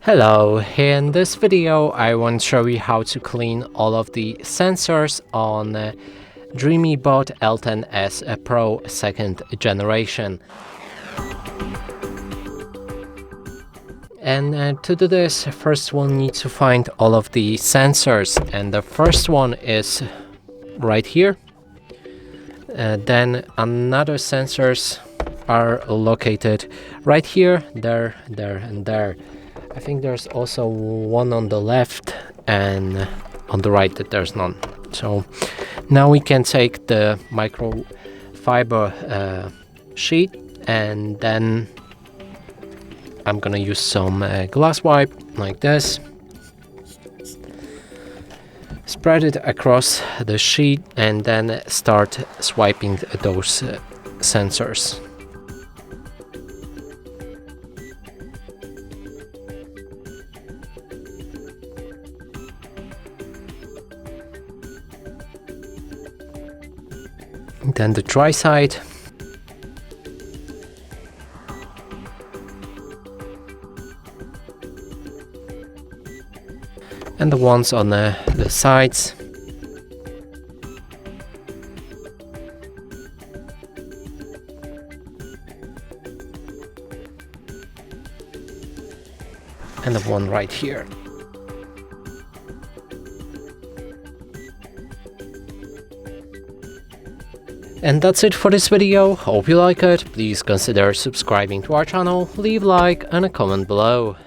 Hello, in this video I want to show you how to clean all of the sensors on Dreame bot L10s Pro 2nd generation. And to do this, first we'll need to find all of the sensors, and the first one is right here. Then another sensors are located right here, there, and there. I think there's also one on the left, and on the right that there's none. So now we can take the microfiber sheet, and then I'm gonna use some glass wipe like this. Spread it across the sheet and then start swiping those sensors. Then the dry side. And the ones on the sides. And the one right here. And that's it for this video. Hope you like it. Please consider subscribing to our channel, leave a like and a comment below.